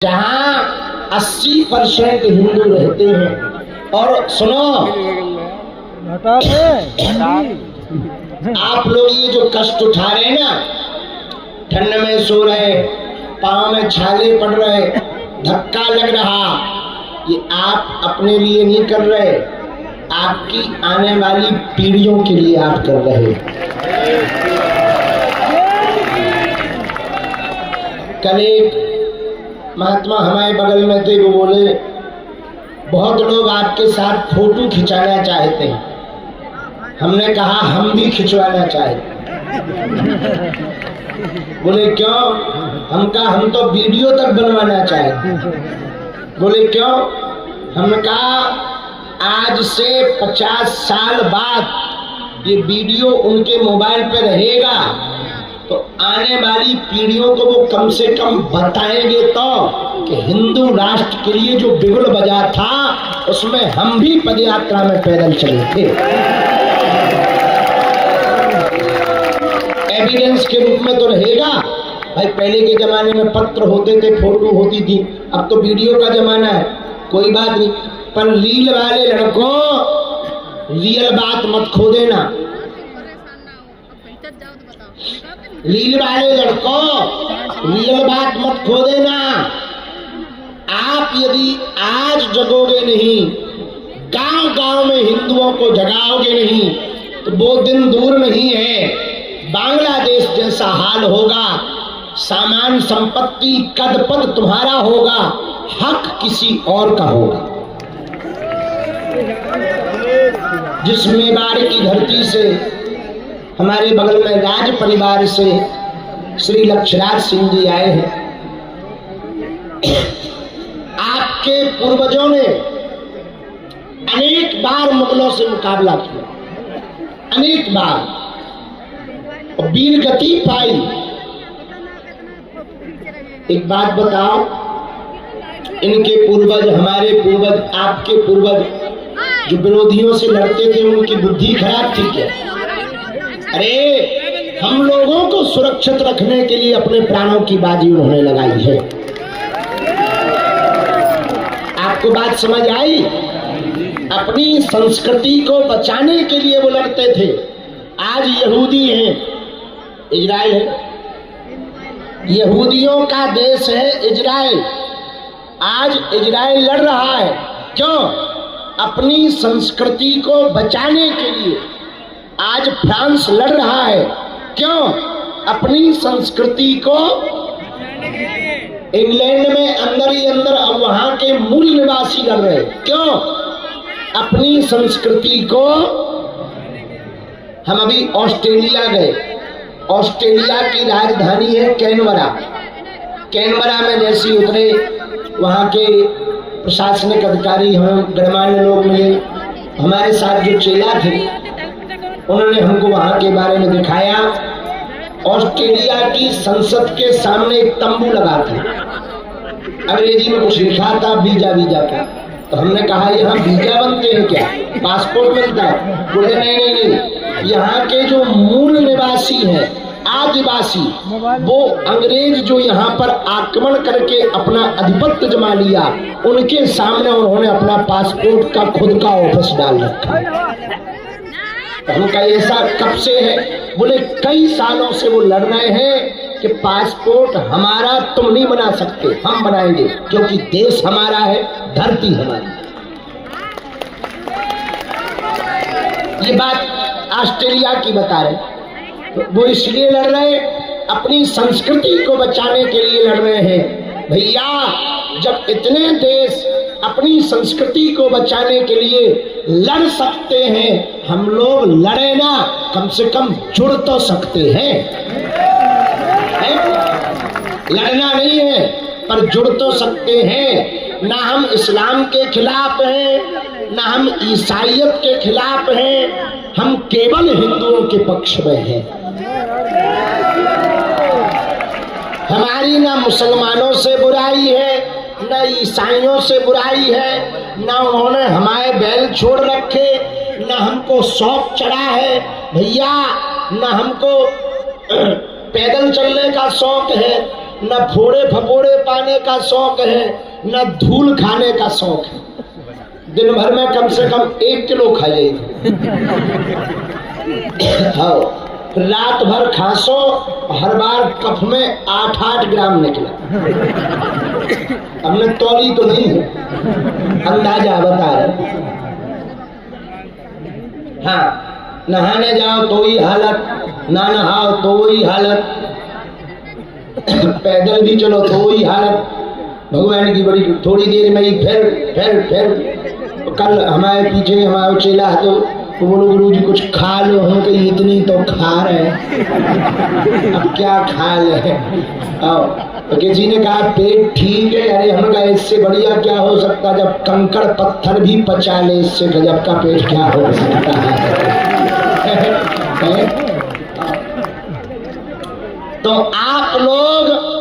जहाँ 80% हिंदू रहते हैं। और सुनो, आप लोग ये जो कष्ट उठा रहे हैं ना, ठंड में सो रहे, पाँव में छाले पड़ रहे, धक्का लग रहा, ये आप अपने लिए नहीं कर रहे, आपकी आने वाली पीढ़ियों के लिए आप कर रहे। कल एक महात्मा हमारे बगल में थे, वो बोले बहुत लोग आपके साथ फोटो खिंचाना चाहते हैं। हमने कहा हम भी खिंचवाना चाहते। बोले क्यों? हम कहा हम तो वीडियो तक बनवाना चाहते। बोले क्यों? हमने कहा आज से 50 साल बाद ये वीडियो उनके मोबाइल पे रहेगा तो आने वाली पीढ़ियों को वो कम से कम बताएंगे तो कि हिंदू राष्ट्र के लिए जो बिगुल बजा था उसमें हम भी पदयात्रा में पैदल चले थे। एविडेंस के रूप में तो रहेगा भाई। पहले के जमाने में पत्र होते थे, फोटो होती थी, अब तो वीडियो का जमाना है, कोई बात नहीं। पर रील वाले लड़कों, रियल बात मत खो देना। रील वाले लड़कों, रियल बात मत खो देना। आप यदि आज जगोगे नहीं, गांव गांव में हिंदुओं को जगाओगे नहीं, तो वो दिन दूर नहीं है, बांग्लादेश जैसा हाल होगा। सामान संपत्ति कद पद तुम्हारा होगा, हक किसी और का होगा। जिस मेवाड़ की धरती से हमारे बगल में राज परिवार से श्री लक्ष्मण सिंह जी आए हैं, आपके पूर्वजों ने अनेक बार मुगलों से मुकाबला किया, अनेक बार, और वीर गति पाई। एक बात बताओ, इनके पूर्वज, हमारे पूर्वज, आपके पूर्वज जो विरोधियों से लड़ते थे, उनकी बुद्धि खराब थी क्या? अरे हम लोगों को सुरक्षित रखने के लिए अपने प्राणों की बाजी उन्होंने लगाई है। आपको बात समझ आई? अपनी संस्कृति को बचाने के लिए वो लड़ते थे। आज यहूदी हैं, इजराइल है, यहूदियों का देश है इजराइल। आज इजराइल लड़ रहा है, क्यों? अपनी संस्कृति को बचाने के लिए। आज फ्रांस लड़ रहा है, क्यों? अपनी संस्कृति को। इंग्लैंड में अंदर ही अंदर अब वहां के मूल निवासी लड़ रहे, क्यों? अपनी संस्कृति को। हम अभी ऑस्ट्रेलिया गए, ऑस्ट्रेलिया की राजधानी है कैनबरा। कैनबरा में जैसे उतरे, वहां के प्रशासनिक अधिकारी, हम गणमान्य लोग मिले, हमारे साथ जो चेला थे उन्होंने हमको वहां के बारे में दिखाया। ऑस्ट्रेलिया की संसद के सामने एक तंबू लगा था, अंग्रेजी में कुछ लिखा था, वीजा वीजा का। तो हमने कहा यहाँ वीजा बनते हैं क्या, पासपोर्ट बनता है? बोले नहीं नहीं नहीं, यहाँ के जो मूल निवासी हैं, आदिवासी, वो अंग्रेज जो यहाँ पर आक्रमण करके अपना आधिपत्य जमा लिया, उनके सामने उन्होंने अपना पासपोर्ट का खुद का ऑफिस डाल रखा। उनका ऐसा कब से है? बोले कई सालों से वो लड़ रहे हैं कि पासपोर्ट हमारा तुम नहीं बना सकते, हम बनाएंगे, क्योंकि देश हमारा है, धरती हमारी। ये बात ऑस्ट्रेलिया की बता रहे। तो वो इसलिए लड़ रहे, अपनी संस्कृति को बचाने के लिए लड़ रहे हैं। भैया, जब इतने देश अपनी संस्कृति को बचाने के लिए लड़ सकते हैं, हम लोग लड़े ना, कम से कम जुड़ तो सकते हैं। लड़ना नहीं है, पर जुड़ तो सकते हैं। ना हम इस्लाम के खिलाफ हैं, ना हम ईसाइयत के खिलाफ हैं, हम केवल हिंदुओं के पक्ष में हैं। हमारी ना मुसलमानों से बुराई है, न ईसाइयों से बुराई है, न उन्होंने हमारे बैल छोड़ रखे, न हमको शौक चढ़ा है भैया, न हमको पैदल चलने का शौक है, न फोड़े फपोड़े पाने का शौक है, न धूल खाने का शौक है। दिन भर में कम से कम 1 किलो खा जाएगी। हाँ, रात भर खांसो, हर बार कफ में 8-8 ग्राम निकला। हमने तौली तो नहीं है, अंदाजा बता रहे। हाँ, नहाने जाओ तो वही हालत, ना नहाओ तो वही हालत, पैदल भी चलो तो वही हालत। भगवान की बड़ी थोड़ी देर में ही फिर कल हमारे पीछे हमारा चेला है तो बोलो गुरु जी कुछ खा लो। हम कहीं इतनी तो खा रहे, अब क्या खा ले। तो किसी ने कहा पेट ठीक है। अरे हम कहा इससे बढ़िया क्या हो सकता, जब कंकड़ पत्थर भी पचा ले इससे गजब का पेट क्या हो सकता है। तो आप लोग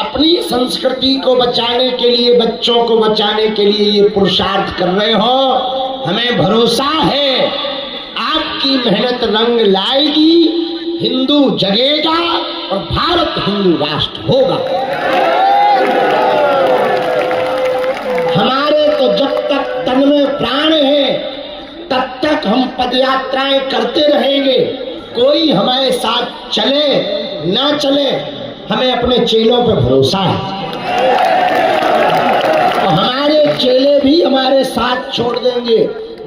अपनी संस्कृति को बचाने के लिए, बच्चों को बचाने के लिए ये पुरुषार्थ कर रहे हो। हमें भरोसा है आपकी मेहनत रंग लाएगी, हिंदू जगेगा और भारत हिंदू राष्ट्र होगा। हमारे तो जब तक तन में प्राण है तब तक हम पदयात्राएं करते रहेंगे। कोई हमारे साथ चले ना चले, हमें अपने चेलों पर भरोसा है। तो हमारे चेले भी हमारे साथ छोड़ देंगे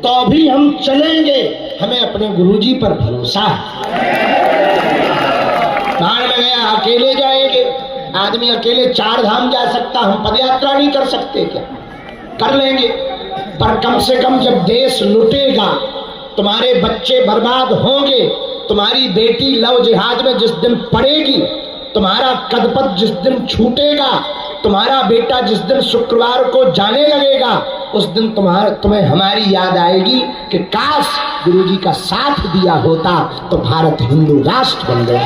तो भी हम चलेंगे, हमें अपने गुरुजी पर भरोसा है। बाढ़ में गया अकेले जाएंगे, आदमी अकेले 4 धाम जा सकता, हम पदयात्रा नहीं कर सकते क्या? कर लेंगे, पर कम से कम जब देश लुटेगा, तुम्हारे बच्चे बर्बाद होंगे, तुम्हारी बेटी लव जिहाद में जिस दिन पड़ेगी, तुम्हारा कदपत जिस दिन छूटेगा, तुम्हारा बेटा जिस दिन शुक्रवार को जाने लगेगा, उस दिन तुम्हें हमारी याद आएगी कि काश गुरुजी का साथ दिया होता तो भारत हिंदू राष्ट्र बन गया।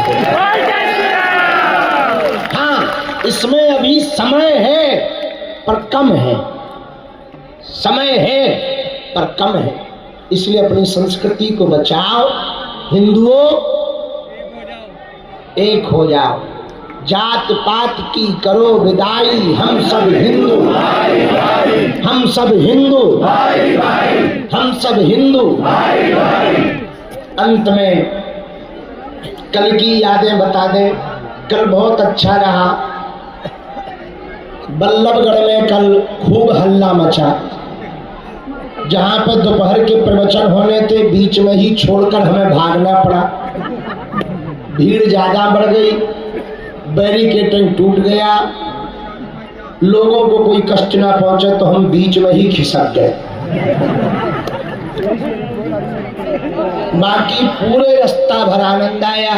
हाँ, इसमें अभी समय है पर कम है, समय है पर कम है। इसलिए अपनी संस्कृति को बचाओ। हिंदुओं एक हो जाओ, जात पात की करो विदाई, हम सब हिंदू, हम सब हिंदू, हम सब हिंदू। अंत में कल की यादें बता दें। कल बहुत अच्छा रहा, बल्लभगढ़ में कल खूब हल्ला मचा। जहां पर दोपहर के प्रवचन होने थे, बीच में ही छोड़कर हमें भागना पड़ा। भीड़ ज्यादा बढ़ गई, बैरिकेडिंग टूट गया, लोगों को कोई कष्ट ना पहुंचे तो हम बीच में ही खिसक गए। बाकी पूरे रास्ता भर आनंद आया।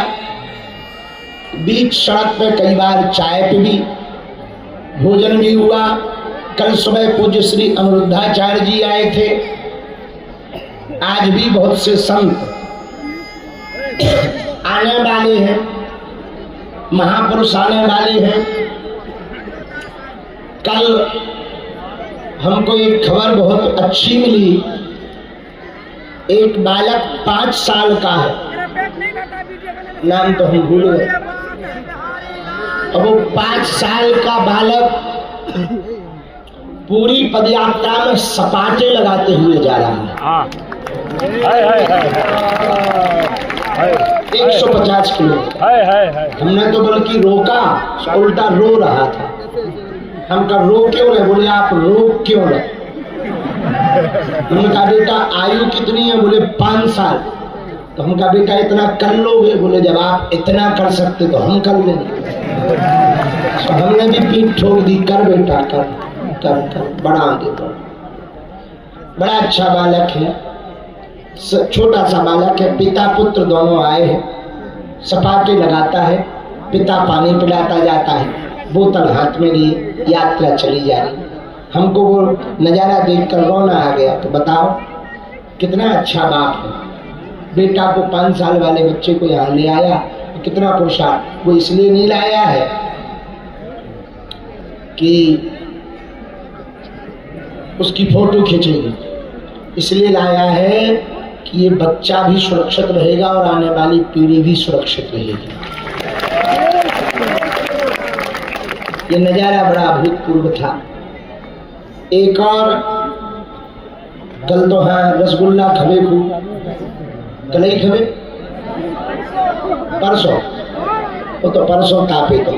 बीच सड़क पे कई बार चाय पी भी, भोजन भी हुआ। कल सुबह पूज्य श्री अनिरुद्धाचार्य जी आए थे। आज भी बहुत से संत आने वाले हैं, महापुरुष आने वाले हैं। कल हमको एक खबर बहुत अच्छी मिली। एक बालक 5 साल का है, नाम तो हम भूल गए। अब वो 5 साल का बालक पूरी पदयात्रा में सपाटे लगाते हुए जा रहा है। 150 किलो। हमने तो बल्कि रोका, उल्टा रो रहा था। हम कहा रो क्यों रहे? बोले आप रो क्यों रहे? हमने कहा बेटा आयु कितनी है? बोले 5 साल। तो हम कहा बेटा इतना कर लोगे? बोले जब आप इतना कर सकते तो हम कर लेंगे। तो हमने भी पीठ ठोक दी, कर बेटा कर कर कर, बड़ा आगे बढ़। बड़ा अच्छा बालक है, छोटा सा बालक है। पिता पुत्र दोनों आए हैं, सपाटे लगाता है, पिता पानी पिलाता जाता है, बोतल हाथ में लिए यात्रा चली जा रही। हमको वो नज़ारा देखकर रोना आ गया। तो बताओ कितना अच्छा बाप है, बेटा को 5 साल वाले बच्चे को यहाँ ले आया। कितना पुरुषार्थ। वो इसलिए नहीं लाया है कि उसकी फोटो खींचेगी, इसलिए लाया है कि ये बच्चा भी सुरक्षित रहेगा और आने वाली पीढ़ी भी सुरक्षित रहेगी। ये नजारा बड़ा अभूतपूर्व था। एक और कल तो हाँ रसगुल्ला खबे खूब, कल ही खबे परसों, वो तो परसों तापे तो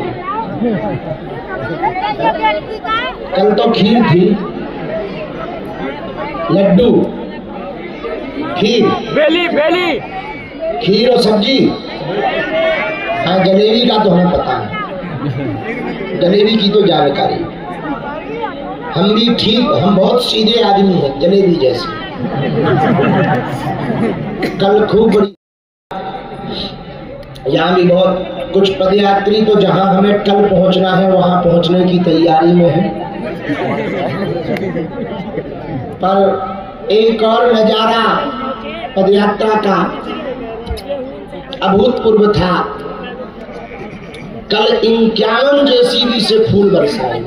कल तो खीर थी, लड्डू, खीर, बेली बेली, खीर और सब्जी। हाँ जलेबी का तो हमें पता है, जलेबी की तो जानकारी। हम भी ठीक, हम बहुत सीधे आदमी हैं जलेबी जैसे। कल खूब बड़ी, यहाँ भी बहुत कुछ पदयात्री तो जहाँ हमें कल पहुँचना है वहाँ पहुँचने की तैयारी में है। पर एक और नजारा पदयात्रा का अभूतपूर्व था। कल 51 जेसीबी से फूल बरसाए।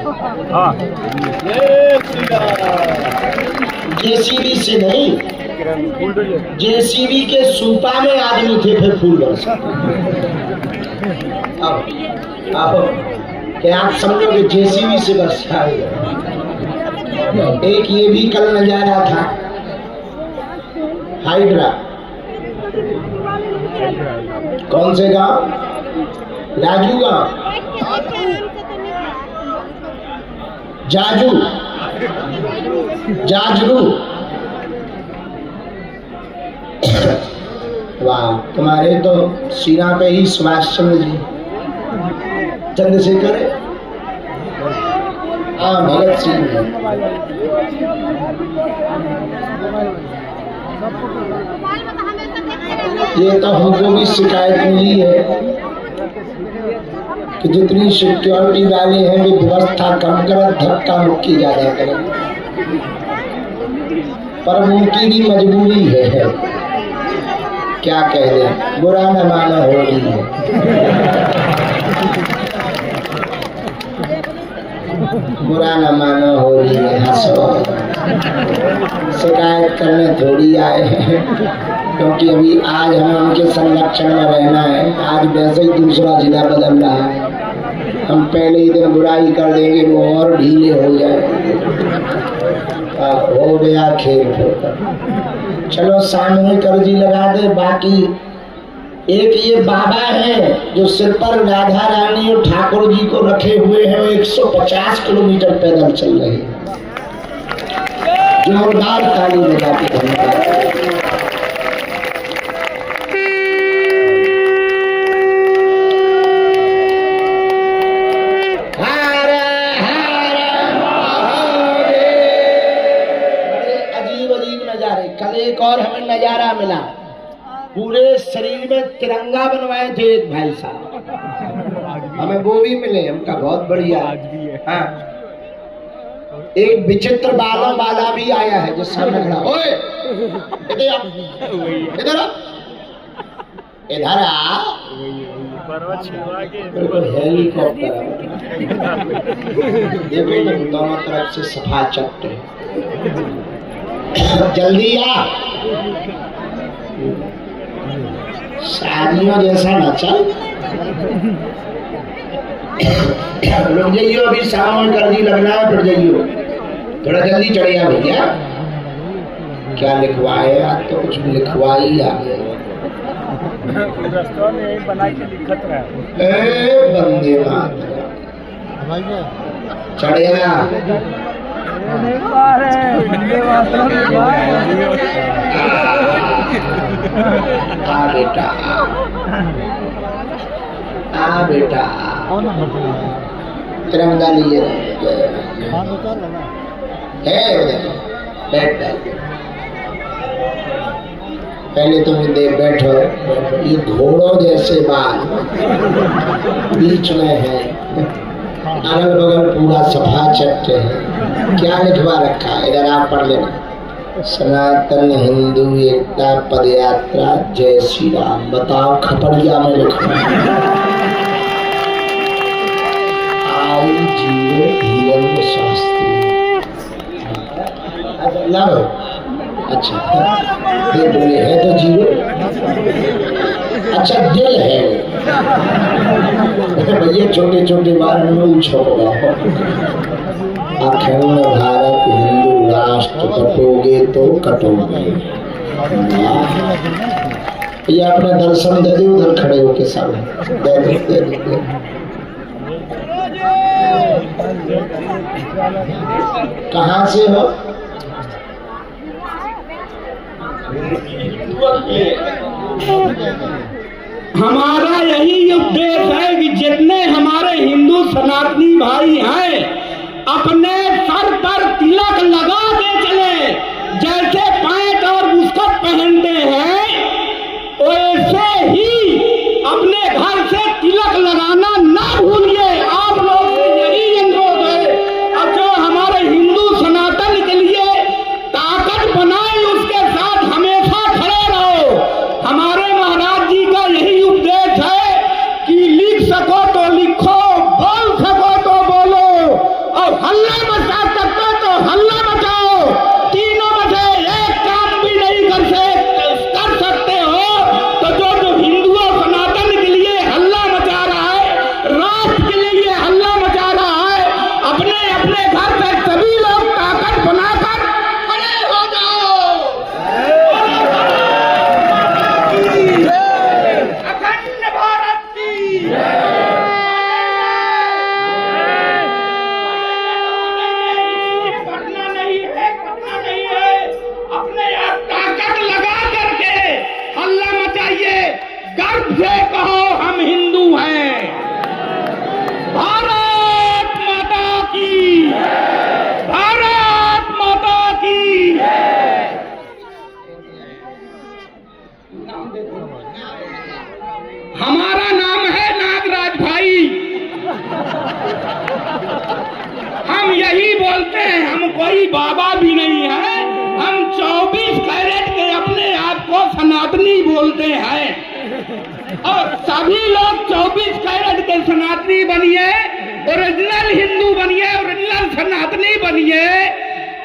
जेसीबी से नहीं, जेसीबी के सूपा में आदमी थे फिर फूल बरसाए। अब क्या आप समझोगे जेसीबी से बरसाए। एक ये भी कल नजारा था, हाइड्रा। कौन से गांव? राजू गांव, जाजू, जाजरू। वाह, तुम्हारे तो सीना पे ही सुभाष चंद्र जी, चंद्रशेखर, हाँ भगत सिंह है। ये तो हमको भी शिकायत मिली है कि जितनी सिक्योरिटी वाले हैं वे व्यवस्था कम कर, धक्का मुक्की ज्यादा करें। पर उनकी भी मजबूरी है, क्या कह दें, बुरा न माना हो रही है। बुरा न माना हो रही है, हंसो। शिकायत करने थोड़ी आए हैं, क्योंकि अभी आज हमें उनके संरक्षण में रहना है। आज वैसे ही दूसरा जिला बदल रहा है, हम पहले ही दिन बुराई कर देंगे वो और ढीले हो जाए। हो गया खेल। चलो सामूहिक अर्जी लगा दे। बाकी एक ये बाबा है जो सिर पर राधा रानी और ठाकुर जी को रखे हुए हैं, वो 150 किलोमीटर पैदल चल रहे हैं। जोरदार ताली बजाते हैं। कल एक और हमें नजारा मिला, पूरे शरीर में तिरंगा बनवाए थे एक भाई साहब, हमें वो भी मिले, हमका बहुत बढ़िया। हाँ, एक विचित्र बालों वाला भी आया है जो सामने खड़ा। ओए इधर आ, इधर आ। हेलीकॉप्टर देखो दोनों तरफ से सफा चट्टे, जल्दी आ। शादियों जैसा ना चल। रुक जाइयो, अभी सामान कर दी लगना है, फिर जाइयो, थोड़ा जल्दी चढ़िया भैया। क्या लिखवाए? आज तो कुछ लिखवा ही आ गया। बंदे चढ़िया आ बेटा, आ बेटा, तिरंगा लिए बैठ। पहले तुम देख, बैठो। ये घोड़ों जैसे बाल बीच में है, अगल बगल पूरा सफा चट्टे है। क्या लिखवा रखा है? इधर आप पढ़ लेना। सनातन हिंदू एकता पदयात्रा जय श्री राम। बताओ खपड़िया में लिखा आई जीरो धीरेन्द्र शास्त्री। अच्छा ये बोले है तो जीरो। अच्छा दिल है भैया, छोटे छोटे बार में उछोड़ा। अखंड भारत हिंदू राष्ट्र कटोगे तो कटोगे। ये अपना दर्शन दे दे, उधर खड़े होके सामने दे दे। कहाँ से हो? हमारा यही उद्देश्य है कि जितने हमारे हिंदू सनातनी भाई हैं अपने सर पर तिलक लगा के चले। जैसे पैंट और बुस्कट पहनते हैं वैसे ही अपने घर से तिलक लगाना ना भूलिए। आप लोग से यही अनुरोध है। अब जो हमारे हिंदू सनातन के लिए ताकत बनाए उसके साथ हमेशा खड़े रहो। हमारे महाराज जी का यही उपदेश है कि लिख सको तो लिखो, बोल सको तो बोलो और हल्ला मचा सकते तो हल्ला मचाओ। तीनों में से एक काम भी नहीं कर सकते हो तो जो हिंदुओं सनातन के लिए हल्ला मचा रहा है, राष्ट्र के लिए हल्ला मचा रहा है, अपने अपने घर से सभी लोग ताकत बनाकर खड़े हो जाओ। अखंड भारत की पढ़ना नहीं है, अपने आप ताकत लगा करके हल्ला मचाइए। गर्व से कहो हम हिंदू हैं। भारत माता की, भारत माता की। हमारा नाम है नागराज भाई। हम यही बोलते हैं, हम कोई बाबा भी नहीं है। हम 24 कैरेट के अपने आप को सनातनी बोलते हैं और सभी लोग 24 कैरेट के सनातनी बनिए, ओरिजिनल हिंदू बनिए, ओरिजिनल सनातनी बनिए।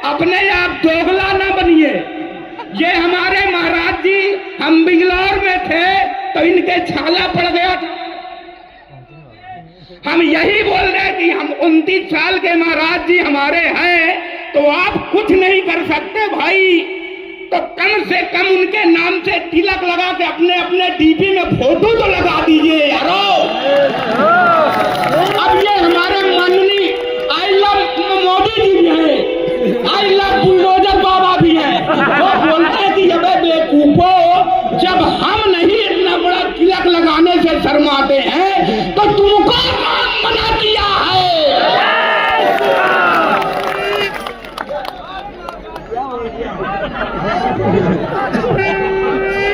अपने आप दोगला न बनिए। ये हमारे महाराज जी, हम बिंगलौर में थे तो इनके छाला पड़ गया था। हम यही बोल रहे हैं कि हम 29 साल के महाराज जी हमारे हैं तो आप कुछ नहीं कर सकते भाई, तो कम से कम उनके नाम से तिलक लगा के अपने अपने डीपी में फोटो तो लगा दीजिए यारो। अब ये हमारे माननीय आई लव मोदी जी भी हैं, आई लव बुलडोजर बाबा भी हैं। वो बोलते हैं कि जब बेवकूफो, जब हम नहीं इतना बड़ा तिलक लगाने से शर्माते हैं तो तुमको कौन मना किया है?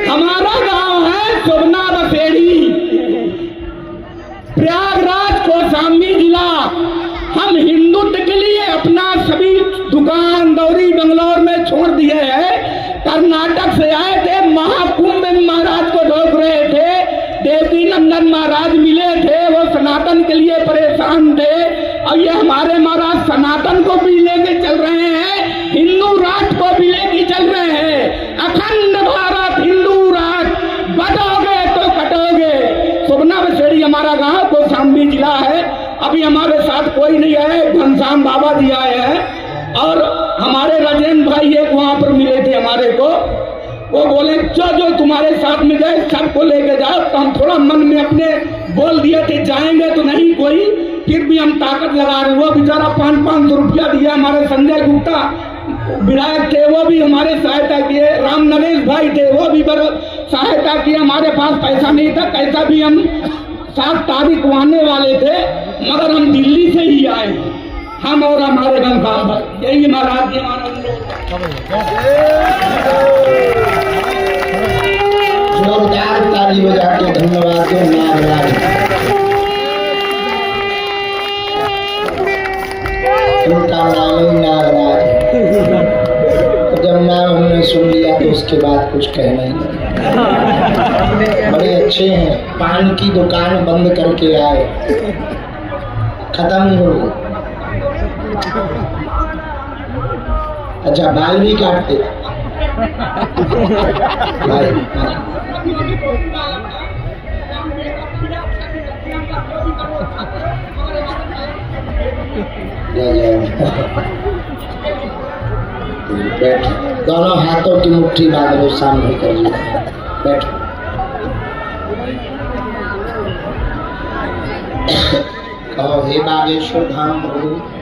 हमारा गांव है सोबना बसेड़ी, प्रयागराज कौशाम्बी जिला। हम हिंदुत्व के लिए अपना सभी दुकान दौरी बंगलौर में छोड़ दिए हैं। कर्नाटक से आए थे, महाकुंभ में महाराज को रोक रहे थे। देवी नंदन महाराज मिले थे, वो सनातन के लिए परेशान थे और ये हमारे महाराज सनातन को भी लेके चल रहे हैं, हिंदू राष्ट्र को भी लेके चल रहे हैं। अखंड भारत हिंदू राष्ट्र, बटोगे तो कटोगे। सोबना बसेड़ी हमारा गांव कौशाम्बी जिला है। अभी हमारे साथ कोई नहीं है, घनश्याम बाबा जी आए हैं और हमारे राजेंद्र भाई एक वहां पर मिले थे हमारे को। वो बोले जो तुम्हारे साथ में जाए सबको लेके जाओ। तो हम थोड़ा मन में अपने बोल दिए थे जाएंगे तो नहीं कोई, फिर भी हम ताकत लगा रहे। वो बेचारा 500 रुपया दिया। हमारे संजय गुप्ता विधायक थे, वो भी हमारे सहायता किए। राम नरेश भाई थे, वो भी सहायता किए। हमारे पास पैसा नहीं था, कैसा भी हम 7 तारीख को आने वाले थे, मगर हम दिल्ली से ही आए, हम और हमारे घनश्याम भाई। यही महाराज जी हमारा जोरदार ताली बजा के धन्यवाद दो नागराज। उनका नाम ही नागराज। जब नाम हमने सुन लिया तो उसके बाद कुछ कहना ही नहीं। बड़े अच्छे हैं। पान की दुकान बंद करके आए, खत्म ही हो गई। अच्छा, बाल भी काटते भाई। बैठ, दोनों हाथों की मुट्ठी बांध लो, सामने करिए, बैठ। कहो हे बागेश्वर धाम प्रभु